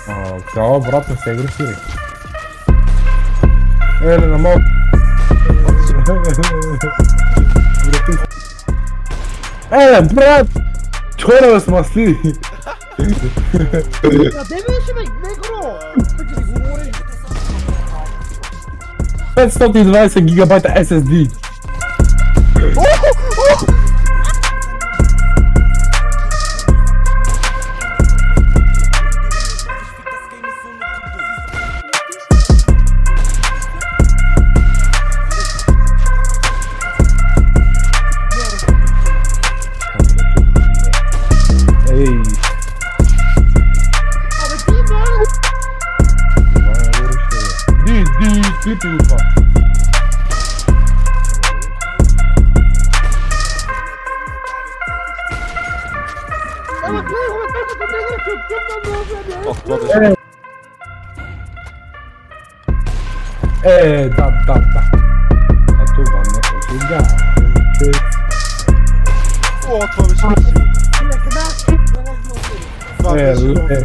Все, брат, не се агресирай. Не мога. Брат! Хора да смасли! Къде беше, бе, негро? Пък ли говориш? 520 гигабайта SSD! Ей! Абе, ти не Клипи го това! Абе, гледай го, бе, толкова негро се оттъпна много, бе. Това беше. Да. А това не е сега. О, това беше красиво. Нека да, Това беше.